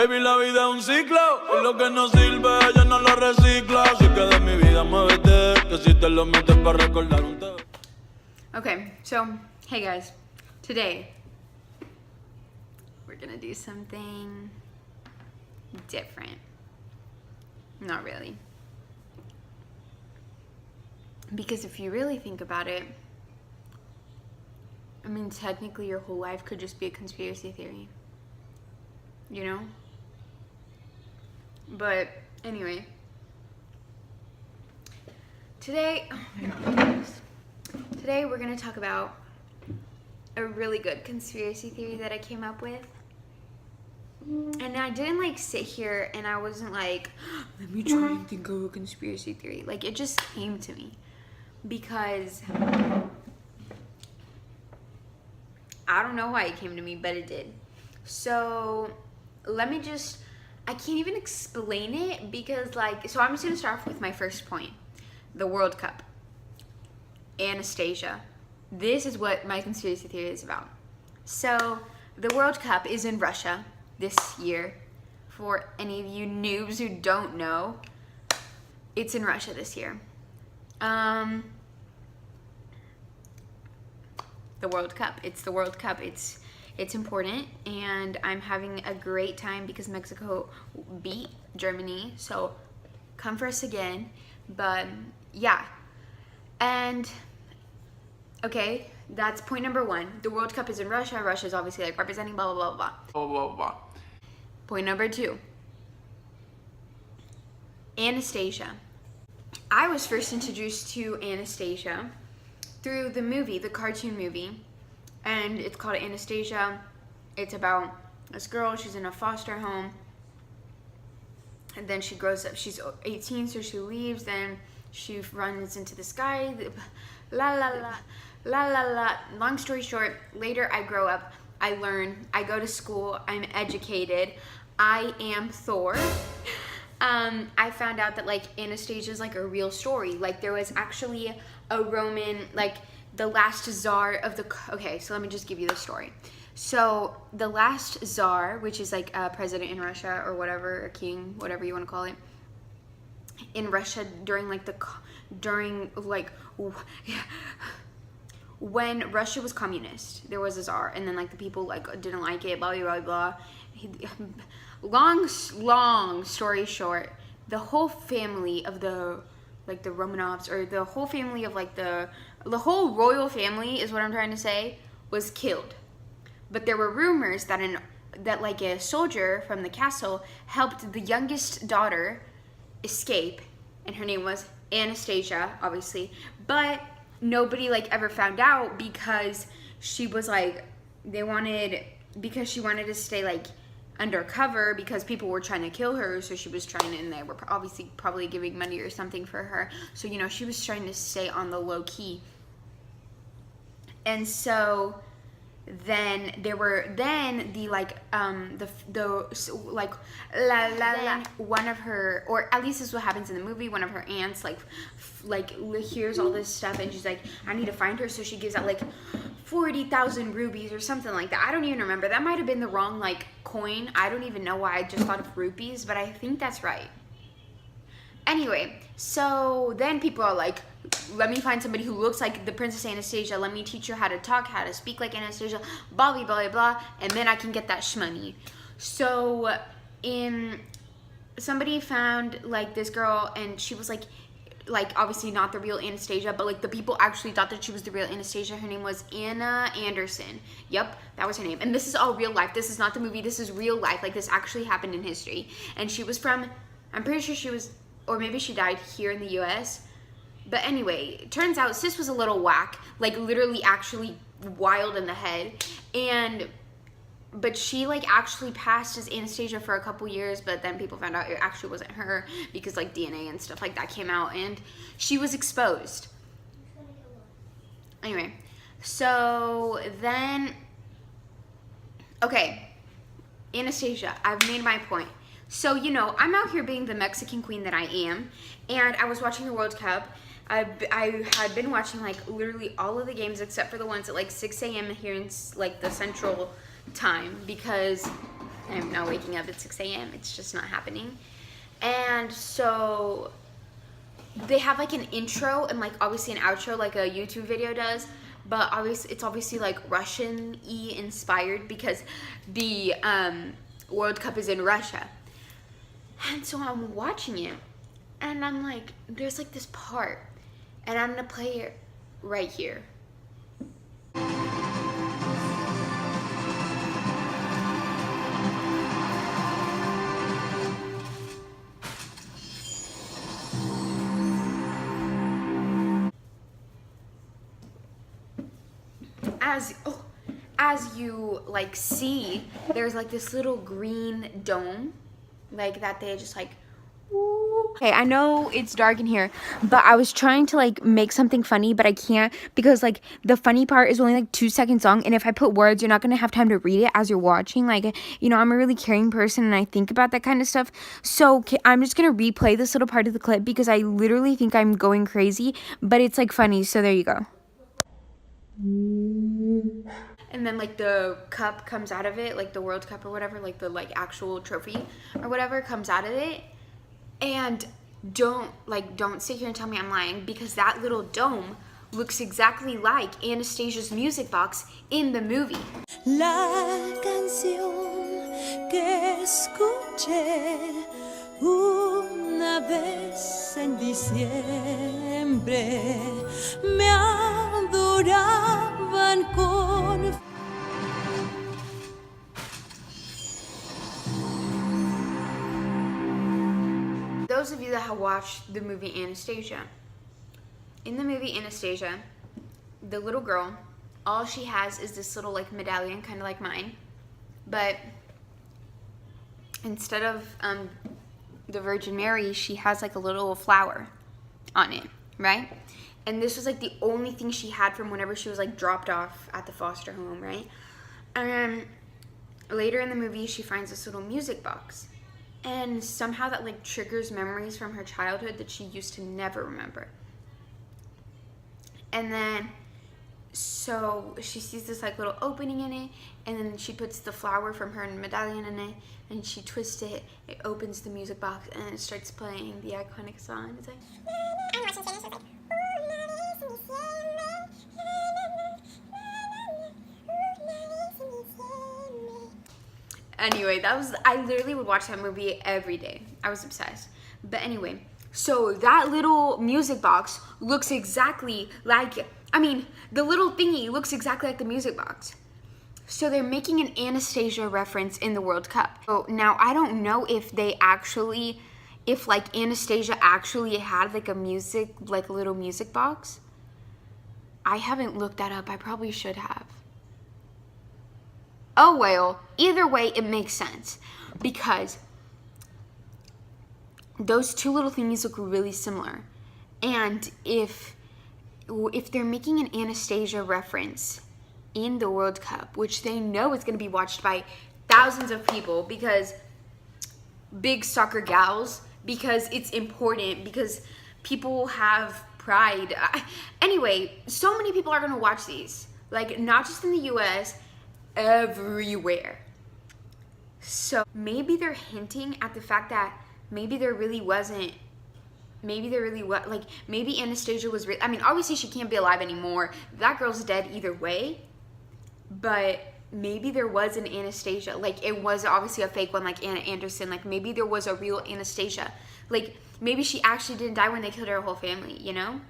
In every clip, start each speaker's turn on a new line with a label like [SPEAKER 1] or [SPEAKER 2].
[SPEAKER 1] Baby, la vida es un ciclo, y lo que no sirve, ella no lo recicla. Así que de mi vida muévete, que si te lo metes para recordar un te...
[SPEAKER 2] Okay, so, hey guys. Today, we're gonna do something different. Not really. Because if you really think about it, I mean, technically your whole life could just be a conspiracy theory. You know? But anyway, today, oh my goodness. Today we're gonna talk about a really good conspiracy theory that I came up with. And I didn't like sit here and I wasn't like, let me try and think of a conspiracy theory. Like, it just came to me because I don't know why it came to me, but it did. So let me just, I can't even explain it because like, so I'm just gonna start off with my first point. The World Cup. Anastasia. This is what my conspiracy theory is about. So the World Cup is in Russia this year. For any of you noobs who don't know, it's in Russia this year. The World Cup. It's the World Cup. It's important, and I'm having a great time because Mexico beat Germany. So come for us again. But yeah, and okay, that's point number one. The World Cup is in Russia. Russia is obviously like representing blah blah blah blah blah blah blah. Point number two. Anastasia. I was first introduced to Anastasia through the movie, the cartoon movie, and it's called Anastasia. It's about this girl. She's in a foster home, and then she grows up. She's 18, so she leaves. Then she runs into the sky. La la la, la la la. Long story short, later I grow up. I learn. I go to school. I'm educated. I am Thor. I found out that like Anastasia is like a real story. Like there was actually a Roman, like the last czar of the, okay, so let me just give you the story. So the last czar, which is like a president in Russia or whatever, a king, whatever you want to call it, in Russia during like when Russia was communist, there was a czar, and then like the people like didn't like it, blah blah blah blah. Long story short, the whole family of the like the Romanovs, or the whole family of like the whole royal family is what I'm trying to say, was killed. But there were rumors that that like a soldier from the castle helped the youngest daughter escape, and her name was Anastasia, obviously. But nobody like ever found out because she was like, because she wanted to stay like undercover because people were trying to kill her, so she was trying to, and they were obviously probably giving money or something for her, so you know she was trying to stay on the low key. And so then there were the like one of her, or at least this is what happens in the movie, one of her aunts like hears all this stuff and she's like, I need to find her, so she gives out like 40,000 rubies or something like that. I don't even remember. That might have been the wrong like coin. I don't even know why I just thought of rupees, but I think that's right. Anyway, so then people are like, let me find somebody who looks like the Princess Anastasia. Let me teach her how to talk, how to speak like Anastasia, blah, blah, blah, blah, and then I can get that shmoney. So somebody found like this girl, and she was like obviously not the real Anastasia, but like the people actually thought that she was the real Anastasia. Her name was Anna Anderson. Yep, that was her name. And this is all real life. This is not the movie. This is real life. Like this actually happened in history. And she was from, I'm pretty sure she was, or maybe she died here in the US. But anyway, it turns out sis was a little whack, like literally actually wild in the head. But she like actually passed as Anastasia for a couple years, but then people found out it actually wasn't her because like DNA and stuff like that came out, and she was exposed. Anyway, so then, okay, Anastasia, I've made my point. So, you know, I'm out here being the Mexican queen that I am, and I was watching the World Cup. I had been watching like literally all of the games except for the ones at like 6 a.m. here in like the Central Time, because I'm not waking up at 6 a.m. It's just not happening. And so they have like an intro and like obviously an outro like a YouTube video does, but it's obviously like Russian-y inspired because the World Cup is in Russia. And so I'm watching it and I'm like, there's like this part and I'm gonna play it right here. As you like see, there's like this little green dome, like that they just like. Okay, I know it's dark in here, but I was trying to like make something funny, but I can't because like the funny part is only like 2 seconds long, and if I put words, you're not gonna have time to read it as you're watching. Like, you know, I'm a really caring person and I think about that kind of stuff. So I'm just gonna replay this little part of the clip because I literally think I'm going crazy, but it's like funny. So there you go. And then like the cup comes out of it, like the World Cup or whatever, like the like actual trophy or whatever comes out of it. And don't sit here and tell me I'm lying, because that little dome looks exactly like Anastasia's music box in the movie.
[SPEAKER 3] La canción que escuché una vez en diciembre me adoraban con.
[SPEAKER 2] Those of you that have watched the movie Anastasia, in the movie Anastasia, the little girl, all she has is this little like medallion, kind of like mine, but instead of the Virgin Mary, she has like a little flower on it, right? And this was like the only thing she had from whenever she was like dropped off at the foster home, right? And later in the movie, she finds this little music box. And somehow that like triggers memories from her childhood that she used to never remember. And then, so she sees this like little opening in it, and then she puts the flower from her medallion in it, and she twists it, it opens the music box, and it starts playing the iconic song. It's like, I'm watching Spanish, it's like, anyway, I literally would watch that movie every day. I was obsessed. But anyway, so that little music box looks exactly like, the little thingy looks exactly like the music box. So they're making an Anastasia reference in the World Cup. So now I don't know if like Anastasia actually had like a little music box. I haven't looked that up. I probably should have. Oh well, either way it makes sense because those two little thingies look really similar. And if they're making an Anastasia reference in the World Cup, which they know is going to be watched by thousands of people because big soccer gals, because it's important, because people have pride. Anyway, so many people are going to watch these, like not just in the US, everywhere. So maybe they're hinting at the fact that maybe maybe Anastasia was obviously she can't be alive anymore. That girl's dead either way. But maybe there was an Anastasia. Like it was obviously a fake one like Anna Anderson. Like maybe there was a real Anastasia. Like maybe she actually didn't die when they killed her whole family, you know?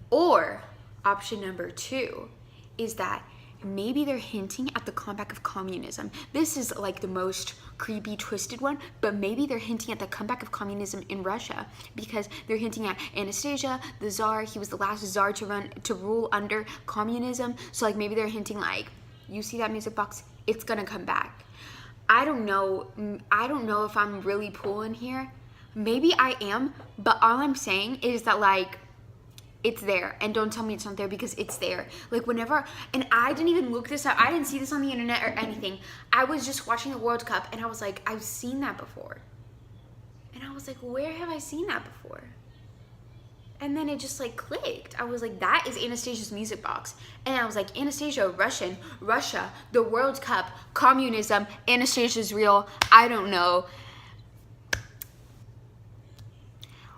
[SPEAKER 2] Or option number 2 is that maybe they're hinting at the comeback of communism. This is like the most creepy, twisted one, but maybe they're hinting at the comeback of communism in Russia because they're hinting at Anastasia, the Tsar. He was the last Tsar to rule under communism. So like maybe they're hinting like, you see that music box? It's gonna come back. I don't know if I'm really pulling here. Maybe I am, but all I'm saying is that like, it's there, and don't tell me it's not there because it's there. Like whenever, and I didn't even look this up. I didn't see this on the internet or anything. I was just watching the World Cup and I was like, I've seen that before. And I was like, where have I seen that before? And then it just like clicked. I was like, that is Anastasia's music box. And I was like, Anastasia, Russia, the World Cup, communism, Anastasia's real, I don't know.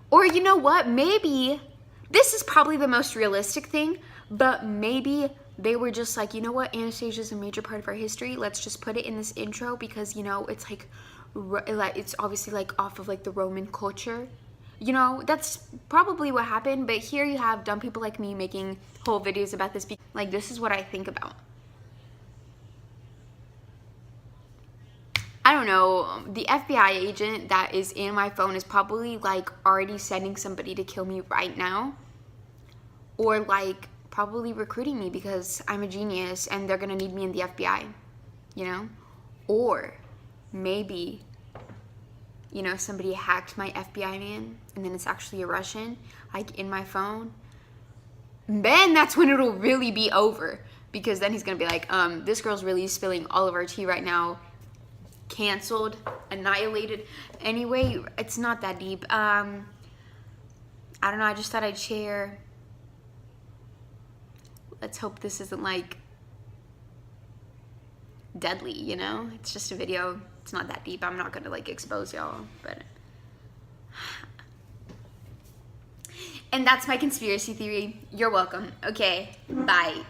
[SPEAKER 2] Or you know what, maybe, this is probably the most realistic thing, but maybe they were just like, you know what, Anastasia is a major part of our history. Let's just put it in this intro because, you know, it's like it's obviously like off of like the Roman culture. You know, that's probably what happened, but here you have dumb people like me making whole videos about this. Like, this is what I think about. I don't know, the FBI agent that is in my phone is probably like already sending somebody to kill me right now. Or like probably recruiting me because I'm a genius and they're gonna need me in the FBI, you know? Or maybe, you know, somebody hacked my FBI man and then it's actually a Russian, like in my phone. Then that's when it'll really be over, because then he's gonna be like, this girl's really spilling all of our tea right now. Canceled, annihilated. Anyway, it's not that deep. I don't know, I just thought I'd share. Let's hope this isn't like deadly, you know? It's just a video. It's not that deep. I'm not gonna like expose y'all, but. And that's my conspiracy theory. You're welcome. Okay, bye.